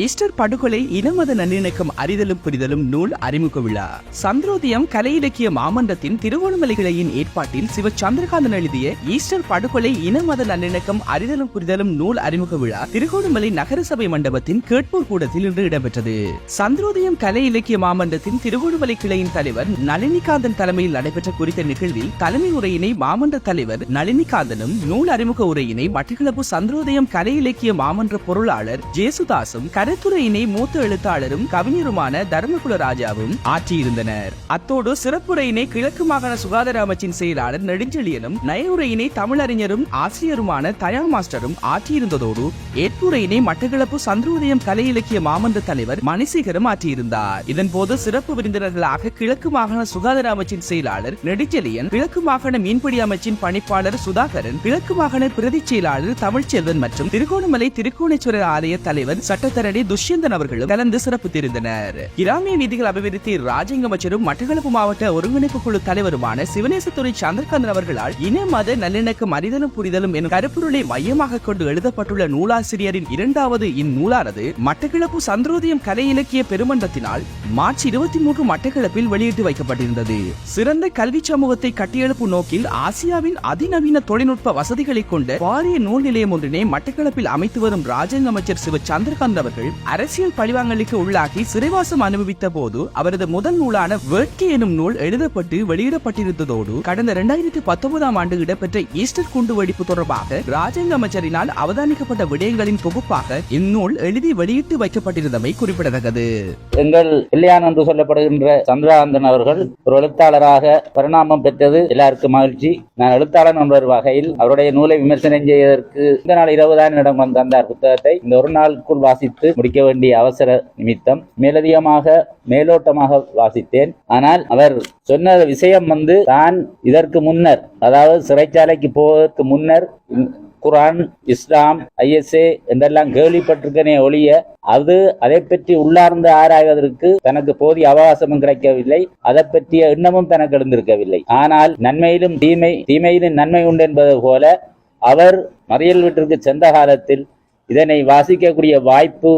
Easter படுகொலை இனமத நல்லிணக்கம் அறிதலும் புரிதலும் நூல் அறிமுக விழா. சந்திரோதயம் கலை இலக்கிய மாமன்றத்தின் திருகோணமலை கிளையின் ஏற்பாட்டில் சிவ சந்திரகாந்தன் எழுதிய ஈஸ்டர் படுகொலை இனமத நல்லிணக்கம் அறிதலும் புரிதலும் நூல் அறிமுக விழா திருகோணமலை நகரசபை மண்டபத்தின் கேட்போர் கூடத்தில் இன்று இடம்பெற்றது. சந்திரோதயம் கலை இலக்கிய மாமன்றத்தின் திருகோணமலை கிளையின் தலைவர் நளினிகாந்தன் தலைமையில் நடைபெற்ற குறித்த நிகழ்வில் தலைமை உரையினை மாமன்ற தலைவர் நளினிகாந்தனும் நூல் அறிமுக உரையினை மட்டக்களப்பு சந்திரோதயம் கலை இலக்கிய மாமன்ற பொருளாளர் ஜேசுதாசும் கருத்துரையினை மூத்த எழுத்தாளரும் கவிஞருமான தர்மகுல ராஜாவும் ஆற்றியிருந்தனர். அத்தோடு சிறப்புரையினை கிழக்கு மாகாண சுகாதார அமைச்சின் செயலாளர் நெடுஞ்செழியனும் நயவுரையினை தமிழறிஞரும் ஆசிரியருமான தயா மாஸ்டரும் ஆற்றியிருந்ததோடு ஏற்புரையினை மட்டக்களப்பு சந்திரோதயம் கலை இலக்கிய மாமன்ற தலைவர் மணிசேகரும் ஆற்றியிருந்தார். இதன்போது சிறப்பு விருந்தினர்களாக கிழக்கு மாகாண சுகாதார அமைச்சின் செயலாளர் நெடுஞ்செழியன், கிழக்கு மாகாண மீன்பிடி அமைச்சின் பணிப்பாளர் சுதாகரன், கிழக்கு மாகாண பிரதி செயலாளர் தமிழ்ச்செல்வன் மற்றும் திருகோணமலை திருக்கோணேஸ்வரர் ஆலய தலைவர் சட்டத்தரணி துஷ்யந்தன் அவர்களும் கலந்து சிறப்பித்திருந்தனர். கிராமிய வீதிகள் அபிவிருத்தி ராஜ்யங்க அமைச்சரும் மட்டக்களப்பு மாவட்ட ஒருங்கிணைப்பு குழு தலைவருமான சிவனேசத்துறை சந்திரகாந்தன் அவர்களால் இன மத நல்லிணக்கம் அறிதலும் புரிதலும் எனும் கருப்பொருளை மையமாக கொண்டு எழுதப்பட்டுள்ள நூலாசிரியரின் இரண்டாவது இந்நூலானது மட்டக்களப்பு சந்திரோதயம் கலை இலக்கிய பெருமன்றத்தினால் மார்ச் 23 மட்டக்களப்பில் வெளியிட்டு வைக்கப்பட்டிருந்தது. சிறந்த கல்வி சமூகத்தை கட்டியெழுப்பும் நோக்கில் ஆசியாவின் அதிநவீன தொழில்நுட்ப வசதிகளை கொண்ட பாரிய நூல் நிலையம் ஒன்றினை மட்டக்களப்பில் அமைத்து வரும் ராஜ்யங்க அமைச்சர் சிவ சந்திரகாந்தன் அவர்கள் அரசியல் பழிவாங்கலுக்கு உள்ளாகி சிறைவாசம் அனுபவித்த போது அவரது முதல் நூலான வேட்கை எனும் நூல் எழுதப்பட்டு வெளியிடப்பட்டிருந்ததோடு கடந்த 2019 ஆண்டு இடம்பெற்ற ஈஸ்டர் குண்டு வெடிப்பு தொடர்பாக ராஜ்யங்க அமைச்சரினால் அவதானிக்கப்பட்ட விடயங்களின் தொகுப்பாக இந்நூல் எழுதி வெளியிட்டு வைக்கப்பட்டிருந்தமை குறிப்பிடத்தக்கது. எங்கள் பிள்ளையான் என்று சொல்லப்படுகின்ற சந்திரகாந்தன் அவர்கள் ஒரு எழுத்தாளராக பரிணாமம் பெற்றது எல்லாருக்கும் மகிழ்ச்சி. நான் எழுத்தாளர் என்ற வகையில் அவருடைய நூலை விமர்சனம் செய்வதற்கு இந்த நாள் 20 இடம் வந்தார். புத்தகத்தை இந்த ஒரு நாளுக்குள் வாசித்து முடிக்க வேண்டிய அவசர நிமித்தம் மேலோட்டமாக வாசித்தேன். ஆனால் அவர் சொன்ன விஷயம் தான் இதற்கு முன்னர், அதாவது சிறைச்சாலைக்கு போவதற்கு முன்னர் குரான், இஸ்லாம், ISA என்றெல்லாம் கேள்விப்பட்டிருக்கனே ஒழிய அதை பற்றி உள்ளார்ந்து ஆராய்வதற்கு தனக்கு போதிய அவகாசமும் கிடைக்கவில்லை. அதை பற்றிய எண்ணமும் தனக்கு எழுந்திருக்கவில்லை. ஆனால் நன்மையிலும் தீமையிலும் நன்மை உண்டு என்பது போல அவர் மறியல் வீட்டிற்கு சென்ற காலத்தில் இதனை வாசிக்கக்கூடிய வாய்ப்பு,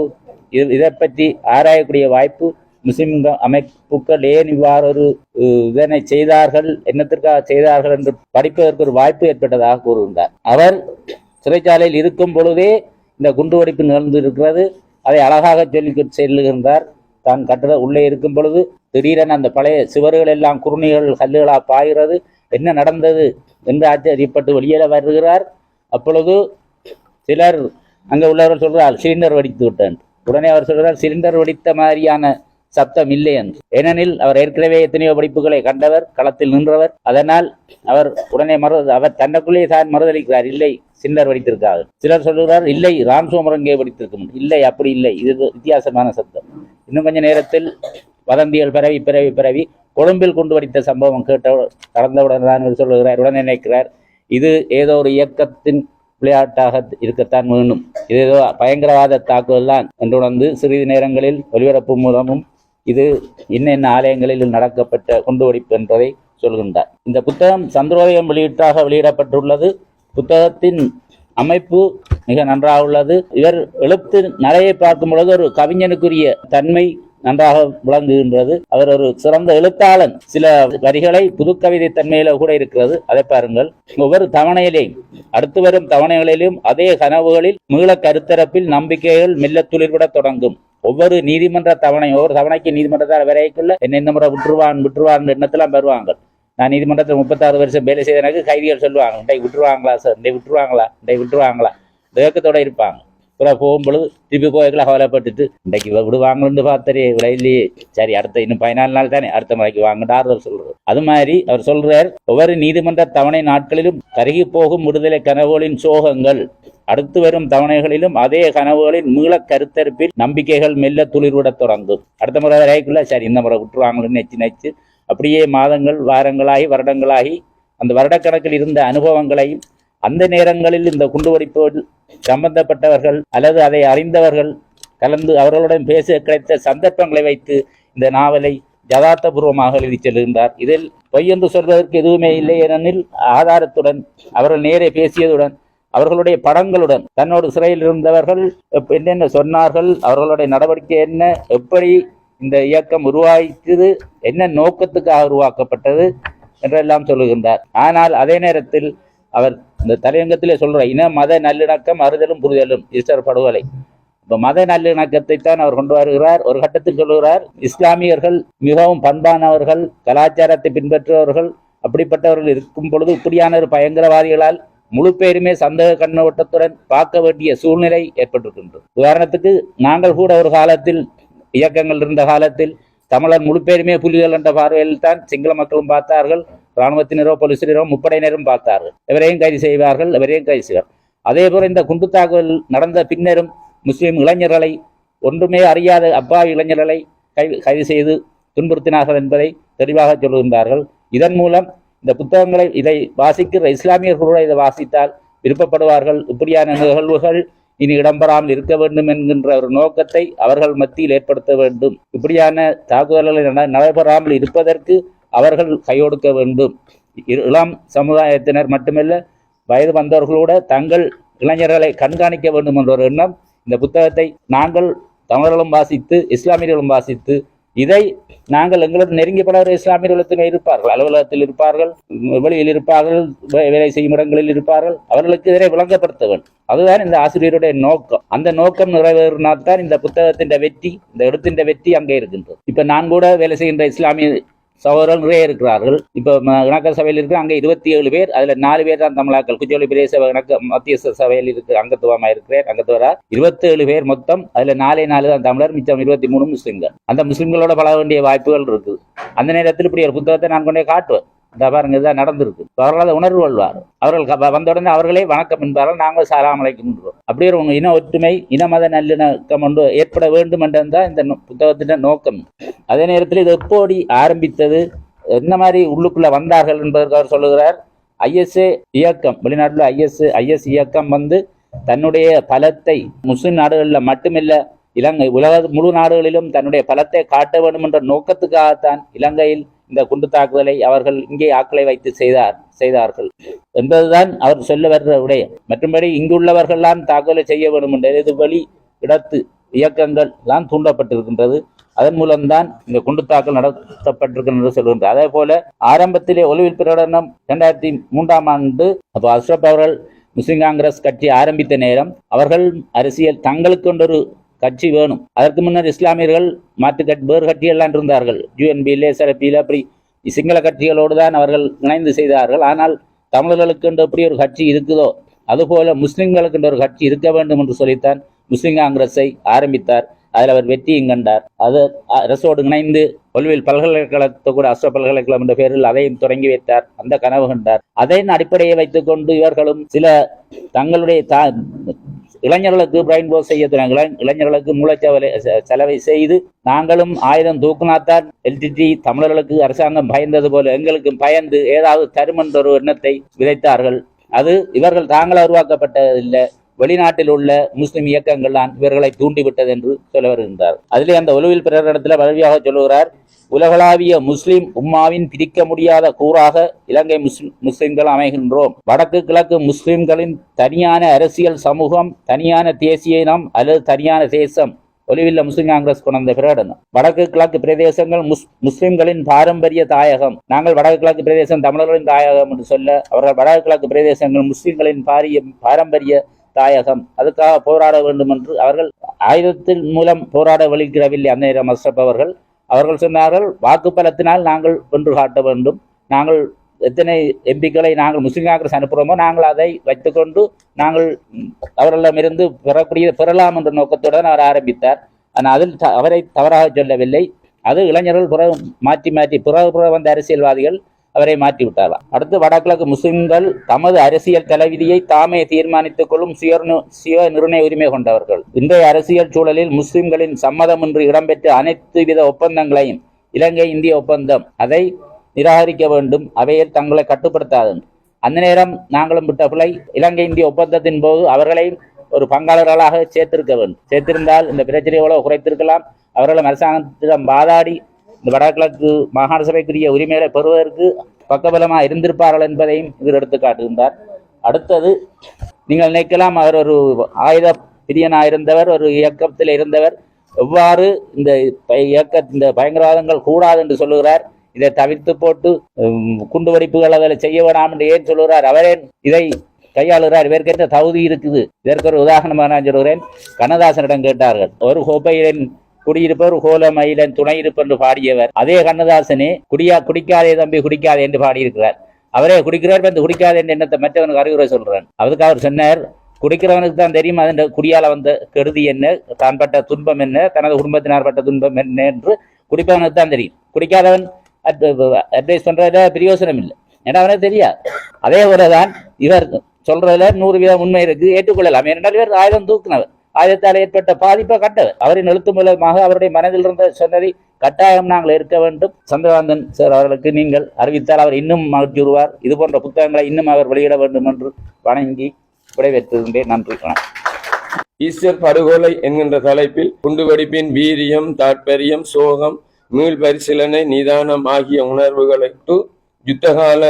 இதை பற்றி ஆராயக்கூடிய வாய்ப்பு முஸ்லிம் அமைப்புகள் ஏன் இவ்வாறு ஒரு இதனை செய்தார்கள், என்னத்திற்காக செய்தார்கள் என்று படிப்பதற்கு ஒரு வாய்ப்பு ஏற்பட்டதாக கூறுகின்றார். அவர் சிறைச்சாலையில் இருக்கும் பொழுதே இந்த குண்டுவெடிப்பு நிகழ்ந்து இருக்கிறது. அதை அழகாக சொல்லி செல்லுகின்றார். தான் கட்டட உள்ளே இருக்கும் பொழுது திடீரென அந்த பழைய சுவர்கள் எல்லாம் குறுணிகள் கல்லுகளாக பாய்கிறது, என்ன நடந்தது என்று ஆச்சரியப்பட்டு வெளியே வருகிறார். அப்பொழுது சிலர் அங்கே உள்ளவர்கள் சொல்கிறார் சிலிண்டர் வெடித்து விட்டான். உடனே அவர் சொல்கிறார் சிலிண்டர் வெடித்த மாதிரியான சப்தம் இல்லை என்று. ஏனெனில் அவர் ஏற்கனவே எத்தனையோ படிப்புகளை கண்டவர், களத்தில் நின்றவர். அதனால் அவர் உடனே அவர் தன்னுக்குள்ளே தான் மறுதளிக்கிறார், இல்லை சிலிண்டர் வெடித்திருக்காது. சிலர் சொல்கிறார் இல்லை ராம்சோமரங்கே வெடித்திருக்கும், இல்லை அப்படி இல்லை, இது வித்தியாசமான சப்தம். இன்னும் கொஞ்ச நேரத்தில் வதந்திகள் பரவி கொழும்பில் கொண்டு வெடித்த சம்பவம் கடந்தவுடன் தான் சொல்லுகிறார். உடனே நினைக்கிறார் இது ஏதோ ஒரு இயக்கத்தின் விளையாட்டாக இருக்கத்தான் வேணும், இது ஏதோ பயங்கரவாத தாக்குதல் தான் என்று உணர்ந்து சிறிது நேரங்களில் ஒலிபரப்பு மூலமும் இது இன்னென்ன ஆலயங்களில் நடக்கப்பட்ட குண்டுவெடிப்பு என்பதை சொல்கின்றார். இந்த புத்தகம் சந்திரோதயம் வெளியிடப்பட்டுள்ளது. புத்தகத்தின் அமைப்பு மிக நன்றாக உள்ளது. இவர் எழுத்து நடையை பார்க்கும் பொழுது ஒரு கவிஞனுக்குரிய தன்மை நன்றாக விளங்குகின்றது. அவர் ஒரு சிறந்த எழுத்தாளன். சில வரிகளை புது கவிதை தன்மையில கூட இருக்கிறது, அதை பாருங்கள். ஒவ்வொரு தவணையிலேயும் அடுத்து வரும் தவணைகளிலும் அதே கனவுகளில் மீள கருத்தரப்பில் நம்பிக்கைகள் மெல்ல துளிர்விட தொடங்கும். ஒவ்வொரு தவணைக்கு நீதிமன்றத்தால் வரைக்குள்ள என்ன இந்த முறை விட்டுருவான் எண்ணத்தெல்லாம் வருவாங்க. நான் நீதிமன்றத்தில் 36 வருஷம் வேலை செய்தஎனக்கு கைதிகள் சொல்லுவாங்க, இன்றை விட்டுருவாங்களா சார், இன்றை விட்டுருவாங்களா தேக்கத்தோட இருப்பாங்க. அப்புறம் போகும்பொழுது திருப்பி கோயில்களை கவலைப்பட்டுட்டு இன்றைக்கு விடுவாங்கன்னு பார்த்தரே இல்லையே, சரி அடுத்த இன்னும் 14 நாள் தானே, அடுத்த முறைக்கு வாங்கடார் சொல்றது. அது மாதிரி அவர் சொல்றார், ஒவ்வொரு நீதிமன்ற தவணை நாட்களிலும் கருகி போகும் விடுதலை கனவுகளின் சோகங்கள், அடுத்து வரும் தவணைகளிலும் அதே கனவுகளின் மீள கருத்தரிப்பில் நம்பிக்கைகள் மெல்ல துளிர்விட தொடங்கும். அடுத்த முறை வரைக்குள்ள சரி இந்த முறை விட்டுருவாங்கன்னு நெச்சு அப்படியே மாதங்கள் வாரங்களாகி வருடங்களாகி அந்த வருடக்கணக்கில் இருந்த அனுபவங்களையும் அந்த நேரங்களில் இந்த குண்டுவெடிப்போடு சம்பந்தப்பட்டவர்கள் அல்லது அதை அறிந்தவர்கள் கலந்து அவர்களுடன் பேச கிடைத்த சந்தர்ப்பங்களை வைத்து இந்த நாவலை யதார்த்தபூர்வமாக எழுதி செல்கின்றார். இதில் பொய் என்று சொல்வதற்கு எதுவுமே இல்லை. ஏனெனில் ஆதாரத்துடன் அவர்கள் நேரே பேசியதுடன் அவர்களுடைய படங்களுடன் தன்னோடு சிறையில் இருந்தவர்கள் என்னென்ன சொன்னார்கள், அவர்களுடைய நடவடிக்கை என்ன, எப்படி இந்த இயக்கம் உருவாக்கியது, என்ன நோக்கத்துக்காக உருவாக்கப்பட்டது என்றெல்லாம் சொல்லுகின்றார். ஆனால் அதே நேரத்தில் அவர் இந்த தலையங்கத்திலே சொல்ற இன மத நல்லிணக்கம் அறிதலும் புரிதலும் ஈஸ்டர் படுகொலை, இப்ப மத நல்லிணக்கத்தை தான் அவர் கொண்டு வருகிறார். ஒரு கட்டத்தில் சொல்லுகிறார், இஸ்லாமியர்கள் மிகவும் பண்பானவர்கள், கலாச்சாரத்தை பின்பற்றுபவர்கள், அப்படிப்பட்டவர்கள் இருக்கும் பொழுது இப்படியான ஒரு பயங்கரவாதிகளால் முழு பேருமே சந்தேக கண்ணோட்டத்துடன் பார்க்க வேண்டிய சூழ்நிலை ஏற்பட்டிருக்கின்றது. உதாரணத்துக்கு நாங்கள் கூட ஒரு காலத்தில் இயக்கங்கள் இருந்த காலத்தில் தமிழர் முழு பேருமே புலிகள் என்ற பார்வையில் தான் சிங்கள மக்களும் பார்த்தார்கள், இராணுவத்தினரோ போலீசினரோ முப்படையினரும் பார்த்தார்கள். எவரையும் கைது செய்வார்கள், எவரையும் கைது செய்வார். அதே போல இந்த குண்டு தாக்குதல் நடந்த பின்னரும் முஸ்லிம் இளைஞர்களை, ஒன்றுமே அறியாத அப்பாவி இளைஞர்களை கைது செய்து துன்புறுத்தினார்கள் என்பதை தெளிவாக சொல்லுகின்றார்கள். இதன் மூலம் இந்த புத்தகங்களை இதை வாசிக்கிற இஸ்லாமியர்களோடு இதை வாசித்தால் விருப்பப்படுவார்கள். இப்படியான நிகழ்வுகள் இனி இடம்பெறாமல் இருக்க வேண்டும் என்கின்ற ஒரு நோக்கத்தை அவர்கள் மத்தியில் ஏற்படுத்த வேண்டும். இப்படியான தாக்குதல்களை நடைபெறாமல் இருப்பதற்கு அவர்கள் கையொடுக்க வேண்டும். இளம் சமுதாயத்தினர் மட்டுமல்ல, வயது வந்தவர்களோட தங்கள் இளைஞர்களை கண்காணிக்க வேண்டும் என்ற ஒரு எண்ணம் இந்த புத்தகத்தை நாங்கள் தமிழர்களும் வாசித்து இஸ்லாமியர்களும் வாசித்து, இதை நாங்கள் எங்களது நெருங்கிப்பட இஸ்லாமியர்களுமே இருப்பார்கள், அலுவலகத்தில் இருப்பார்கள், வெளியில் இருப்பார்கள், வேலை செய்யும் இடங்களில் இருப்பார்கள், அவர்களுக்கு இதனை விளங்கப்படுத்த வேண்டும். அதுதான் இந்த ஆசிரியருடைய நோக்கம். அந்த நோக்கம் நிறைவேறினால்தான் இந்த புத்தகத்தின் வெற்றி, இந்த எழுத்தின் வெற்றி அங்கே இருக்கின்றது. இப்ப நான் கூட வேலை செய்கின்ற இஸ்லாமிய சகோதரர்கள் நிறைய இருக்கிறார்கள். இப்போ இணக்க சபையில் இருக்கிற அங்கே 27 பேர், அதுல 4 பேர் தான் தமிழாக்கள். குச்சோலி பிரதேச இணக்க மத்திய சபையில் இருக்கு அங்கத்துவமா இருக்கிறேன், அங்கத்துவரா 27 பேர் மொத்தம். அதுல 4 தான் தமிழர், மிச்சம் 23 முஸ்லிம்கள். அந்த முஸ்லிம்களோட பழக வேண்டிய வாய்ப்புகள் இருக்குது. அந்த நேரத்தில் இப்படி ஒரு புத்தகத்தை நான் கொண்டே காட்டுவேன். இந்த பாருங்க, இதுதான் நடந்திருக்கு. அவர்கள் அதை உணர்வு கொள்வார். அவர்கள் வந்த உடனே அவர்களே வணக்கம் என்பார்கள், நாங்கள் சலாம் அலைக்கும். அப்படியே ஒரு இன ஒற்றுமை, இன மத நல்லிணக்கம் ஒன்று ஏற்பட வேண்டும் என்றதான் இந்த புத்தகத்தின் நோக்கம். அதே நேரத்தில் இது எப்படி ஆரம்பித்தது, என்ன மாதிரி உள்ளுக்குள்ள வந்தார்கள் என்பதற்கு அவர் சொல்லுகிறார். ஐஎஸ்ஏ இயக்கம், வெளிநாட்டில் ஐஎஸ் இயக்கம் தன்னுடைய பலத்தை முஸ்லிம் நாடுகளில் மட்டுமில்ல, இலங்கை உலக முழு நாடுகளிலும் தன்னுடைய பலத்தை காட்ட வேண்டும் என்ற நோக்கத்துக்காகத்தான் இலங்கையில் இந்த குண்டு தாக்குதலை அவர்கள் இங்கே ஆக்களை வைத்து செய்தார்கள் என்பதுதான் அவர் சொல்ல வர்ற விடயம். மற்றும்படி இங்குள்ளவர்கள்லாம் தாக்குதலை செய்ய வேண்டும் என்ற வெளி இடத்து இயக்கங்கள் தான் தூண்டப்பட்டிருக்கின்றது. அதன் மூலம்தான் இந்த குண்டு தாக்கல் நடத்தப்பட்டிருக்கின்றது சொல்கின்றது. அதே போல ஆரம்பத்திலே ஒலிவில் பிரகடனம் 2003ஆம் ஆண்டு அப்போ அஷ்ரப் அவர்கள் முஸ்லிம் காங்கிரஸ் கட்சி ஆரம்பித்த நேரம் அவர்கள் அரசியல் தங்களுக்கு கொண்டொரு கட்சி வேணும். அதற்கு முன்னர் இஸ்லாமியர்கள் வேறு கட்சியெல்லாம் இருந்தார்கள், UNP, SRP, அப்படி சிங்கள கட்சிகளோடு தான் அவர்கள் இணைந்து செய்தார்கள். ஆனால் தமிழர்களுக்கு எப்படி ஒரு கட்சி இருக்குதோ அதுபோல முஸ்லிம்களுக்கு ஒரு கட்சி இருக்க வேண்டும் என்று சொல்லித்தான் முஸ்லிம் காங்கிரஸை ஆரம்பித்தார். அதில் அவர் வெற்றியும் கண்டார். அது அரசோடு இணைந்து கொள்வில் பல்கலைக்கழகத்தை கூட அஷ்ரப் பல்கலைக்கழகம் என்ற பெயரில் அதையும் தொடங்கி வைத்தார். அந்த கனவு கண்டார். அதன் அடிப்படையை வைத்துக் கொண்டு இவர்களும் சில தங்களுடைய இளைஞர்களுக்கு பிரைன் வாஷ் செய்ய இளைஞர்களுக்கு மூளைச்சவலை செலவை செய்து, நாங்களும் ஆயுதம் தூக்குனாத்தான் LTT தமிழர்களுக்கு அரசாங்கம் பயந்தது போல எங்களுக்கும் பயந்து ஏதாவது தரும் என்ற ஒரு எண்ணத்தை விதைத்தார்கள். அது இவர்கள் தாங்கள உருவாக்கப்பட்டதில்லை, வெளிநாட்டில் உள்ள முஸ்லிம் இயக்கங்கள் தான் இவர்களை தூண்டிவிட்டது என்று சொல்ல வருகின்றார். அதிலே அந்த ஒலுவில் பிரகடனத்தில் வலிமையாக சொல்லுகிறார், உலகளாவிய முஸ்லிம் உம்மாவின் பிரிக்க முடியாத கூறாக இலங்கை முஸ்லிம்கள் அமைகின்றோம். வடக்கு கிழக்கு முஸ்லிம்களின் தனியான அரசியல் சமூகம், தனியான தேசிய இனம் அல்லது தனியான தேசம். ஒலிவில்ல முஸ்லிம் காங்கிரஸ் கொண்ட பிரகடனம். வடக்கு கிழக்கு பிரதேசங்கள் முஸ்லிம்களின் பாரம்பரிய தாயகம். நாங்கள் வடக்கு கிழக்கு பிரதேசம் தமிழர்களின் தாயகம் என்று சொல்ல, அவர்கள் வடக்கு கிழக்கு பிரதேசங்கள் முஸ்லிம்களின் பாரம்பரிய தாயகம். அதுக்காக போராட வேண்டும் என்று அவர்கள் ஆயுதத்தின் மூலம் போராட வலிக்கிறவில்லை. அந்த நேரம் அஷ்ரப் அவர்கள் சொன்னார்கள், வாக்கு பலத்தினால் நாங்கள் வென்று காட்ட வேண்டும். நாங்கள் எத்தனை எம்பிக்களை நாங்கள் முஸ்லிம் காங்கிரஸ் அனுப்புகிறோமோ நாங்கள் அதை வைத்துக்கொண்டு நாங்கள் அவர்களிடமிருந்து பெறலாம் என்ற நோக்கத்துடன் அவர் ஆரம்பித்தார். ஆனால் அதில் அவரை தவறாக சொல்லவில்லை. அது இளைஞர்கள் மாற்றி புற வந்த அரசியல்வாதிகள் அவரை மாற்றிவிட்டாராம். அடுத்து வடகிழக்கு முஸ்லிம்கள் தமது அரசியல் தலைவிதியை தாமே தீர்மானித்துக் கொள்ளும் சுய நிர்ணய உரிமை கொண்டவர்கள். இன்றைய அரசியல் சூழலில் முஸ்லிம்களின் சம்மதமின்றி இடம்பெற்ற அனைத்து வித ஒப்பந்தங்களையும், இலங்கை இந்திய ஒப்பந்தம், அதை நிராகரிக்க வேண்டும். அவையில் தங்களை கட்டுப்படுத்தாது. அந்த நேரம் நாங்களும் விட்ட பிள்ளை இலங்கை இந்திய ஒப்பந்தத்தின் போது அவர்களையும் ஒரு பங்காளர்களாக சேர்த்திருந்தால் இந்த பிரச்சனையோட குறைத்திருக்கலாம். அவர்களும் அரசாங்கத்திடம் வாதாடி இந்த வடகிழக்கு மாகாண சபைக்குரிய உரிமைகளை பெறுவதற்கு பக்கபலமாக இருந்திருப்பார்கள் என்பதையும் இவர் எடுத்து காட்டுகின்றார். அடுத்தது நீங்கள் நினைக்கலாம் அவர் ஒரு ஆயுத பிரியனாக இருந்தவர், ஒரு இயக்கத்தில் இருந்தவர். எவ்வாறு இந்த இந்த பயங்கரவாதங்கள் கூடாது என்று சொல்லுகிறார், இதை தவிர்த்து போட்டு குண்டு வெடிப்புகள் அதில் செய்ய வேண்டாம் என்று ஏன் சொல்லுகிறார்? அவரே இதை கையாளுகிறார். இவருக்கு தகுதி இருக்குது. இதற்கு ஒரு உதாரணமாக நான் சொல்கிறேன். கண்ணதாசனிடம் கேட்டார்கள், ஒரு கோப்பையின் குடியிருப்பவர் கோலமயிலன் துணை இருப்பென்று பாடியவர் அதே கண்ணதாசனே குடிக்காதே தம்பி குடிக்காதே என்று பாடியிருக்கிறார். அவரே குடிக்கிறார், வந்து குடிக்காதே என்ற எண்ணத்தை மற்றவனுக்கு அறிவுரை சொல்றான். அதுக்கு அவர் சொன்னார், குடிக்கிறவனுக்கு தான் தெரியும் அதன் குடியால வந்த கெடுதி என்ன, தான் பட்ட துன்பம் என்ன, தனது குடும்பத்தினார் பட்ட துன்பம் என்ன என்று குடிப்பவனுக்கு தான் தெரியும். குடிக்காதவன் அட்வைஸ் பண்றதுல பிரயோசனம் இல்லை, ஏன்னா அவனுக்கு தெரியாது. அதே போலதான் இவர் சொல்றதுல 100% உண்மை இருக்கு, ஏற்றுக்கொள்ளலாம். ஏனென்றால் இவர் ஆயுதம் தூக்குனவர், ஆயுதத்தால் ஏற்பட்ட பாதிப்பை கட்டவர். அவரின் எழுத்து மூலமாக அவருடைய மனதில் இருந்த சொன்னதை கட்டாயம் நாங்கள் இருக்க வேண்டும். சந்திரகாந்தன் சார் அவர்களுக்கு நீங்கள் அறிவித்தால் அவர் இன்னும் மகிழ்ச்சி வருவார். இது போன்ற புத்தகங்களை இன்னும் அவர் வெளியிட வேண்டும் என்று வணங்கி விடைபெற்றிருந்தேன். நன்றி. ஈஸ்டர் படுகொலை என்கின்ற தலைப்பில் குண்டுவெடிப்பின் வீரியம், தாற்பயம், சோகம், மீள் பரிசீலனை, நிதானம் ஆகிய உணர்வுகளை யுத்தகால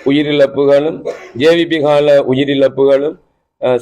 உயிரிழப்புகளும், ஜேவிபி கால உயிரிழப்புகளும்,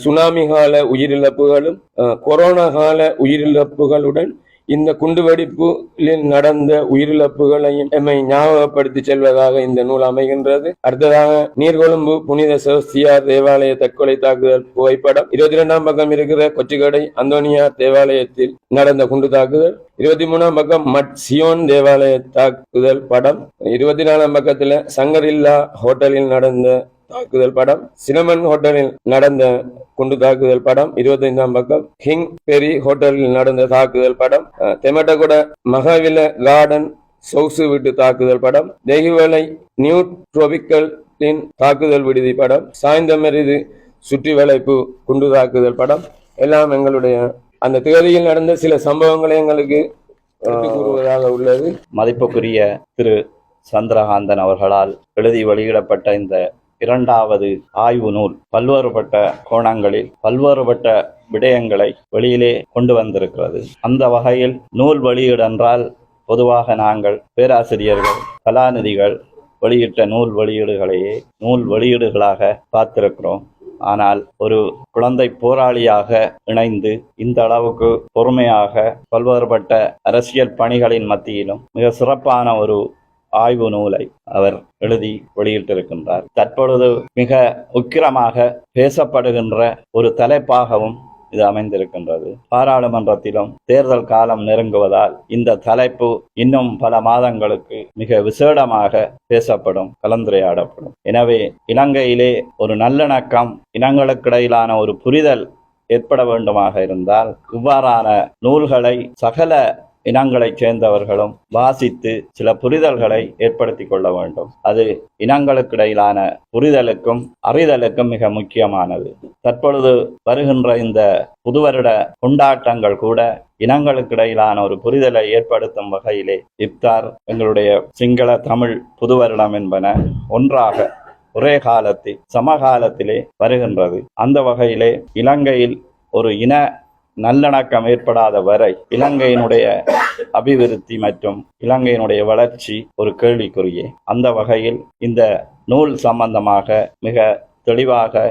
சுனாமி கால உயிரிழப்புகளும், கொரோனா கால உயிரிழப்புகளுடன் இந்த குண்டுவெடிப்பில் நடந்த உயிரிழப்புகளையும் எம்மை ஞாபகப்படுத்தி செல்வதாக இந்த நூல் அமைகின்றது. அடுத்ததாக நீர்கொழும்பு புனித செபஸ்தியார் தேவாலய தற்கொலை தாக்குதல் புகைப்படம். 22ஆம் பக்கம் இருக்கிற கொச்சிக்கடை அந்தோனியார் தேவாலயத்தில் நடந்த குண்டு தாக்குதல். 23ஆம் பக்கம் மட் சியோன் தேவாலய தாக்குதல் படம். 24ஆம் பக்கத்துல சங்கரில்லா ஹோட்டலில் நடந்த தாக்குதல் படம். சினமன் ஹோட்டலில் நடந்த குண்டு தாக்குதல் படம். 25ஆம் பக்கம் கிங் பெரி ஹோட்டலில் நடந்த தாக்குதல் படம். தெமட்டகுட மகாவில கார்டன் சொகுசு வீட்டு தாக்குதல் படம். தெஹிவலை நியூ டிரோபிக்கலின் தாக்குதல் விடுதி படம். சாய்ந்தமரிது சுற்றி வளைப்பு குண்டு தாக்குதல் படம். எல்லாம் எங்களுடைய அந்த தேதியில் நடந்த சில சம்பவங்களை எங்களுக்கு கூறுவதாக உள்ளது. மதிப்புக்குரிய திரு சந்திரகாந்தன் அவர்களால் எழுதி வெளியிடப்பட்ட இந்த 2வது ஆய்வு நூல் பல்வேறுபட்ட கோணங்களில் பல்வேறுபட்ட விடயங்களை வெளியிலே கொண்டு வந்திருக்கிறது. அந்த வகையில் நூல் வெளியீடு என்றால் பொதுவாக நாங்கள் பேராசிரியர்கள், கலாநிதிகள் வெளியிட்ட நூல் வெளியீடுகளையே நூல் வெளியீடுகளாக பார்த்திருக்கிறோம். ஆனால் ஒரு குழந்தை போராளியாக இணைந்து இந்த அளவுக்கு பொறுமையாக பல்வேறுபட்ட அரசியல் பணிகளின் மத்தியிலும் மிக சிறப்பான ஒரு ஆய்வு நூலை அவர் எழுதி வெளியிட்டிருக்கின்றார். தற்பொழுது மிக உக்கிரமாக பேசப்படுகின்ற ஒரு தலைப்பாகவும் இது அமைந்திருக்கின்றது. பாராளுமன்றத்திலும் தேர்தல் காலம் நெருங்குவதால் இந்த தலைப்பு இன்னும் பல மாதங்களுக்கு மிக விசேடமாக பேசப்படும், கலந்துரையாடப்படும். எனவே இலங்கையிலே ஒரு நல்லிணக்கம், இனங்களுக்கிடையிலான ஒரு புரிதல் ஏற்பட வேண்டுமாக இருந்தால் இவ்வாறான நூல்களை சகல இனங்களைச் சேர்ந்தவர்களும் வாசித்து சில புரிதல்களை ஏற்படுத்தி கொள்ள வேண்டும். அது இனங்களுக்கிடையிலான புரிதலுக்கும் அறிதலுக்கும் மிக முக்கியமானது. தற்பொழுது வருகின்ற இந்த புதுவருட கொண்டாட்டங்கள் கூட இனங்களுக்கிடையிலான ஒரு புரிதலை ஏற்படுத்தும் வகையிலே இப்தார், எங்களுடைய சிங்கள தமிழ் புதுவருடம் என்பன ஒன்றாக ஒரே காலத்தில் சமகாலத்திலே வருகின்றது. அந்த வகையிலே இலங்கையில் ஒரு இன நல்லிணக்கம் ஏற்படாத வரை இலங்கையினுடைய அபிவிருத்தி மற்றும் இலங்கையினுடைய வளர்ச்சி ஒரு கேள்விக்குறியே. அந்த வகையில் இந்த நூல் சம்பந்தமாக மிக தெளிவாக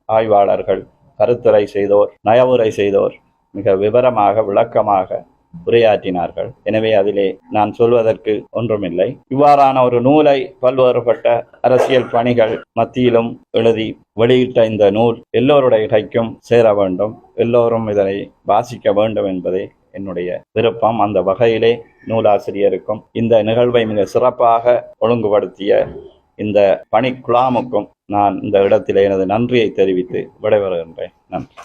ஆய்வாளர்கள், கருத்துரை செய்தோர், நயவுரை செய்தோர் மிக விவரமாக விளக்கமாக உரையாற்றினார்கள். எனவே அதிலே நான் சொல்வதற்கு ஒன்றுமில்லை. இவ்வாறான ஒரு நூலை பல்வேறுபட்ட அரசியல் பணிகள் மத்தியிலும் எழுதி வெளியிட்ட இந்த நூல் எல்லோருடைய கைக்கும் சேர வேண்டும், எல்லோரும் இதனை வாசிக்க வேண்டும் என்பதே என்னுடைய விருப்பம். அந்த வகையிலே நூலாசிரியருக்கும் இந்த நிகழ்வை மிக சிறப்பாக ஒழுங்குபடுத்திய இந்த பணிக்குழாமுக்கும் நான் இந்த இடத்திலே எனது நன்றியை தெரிவித்து விடைபெறுகின்றேன். நன்றி.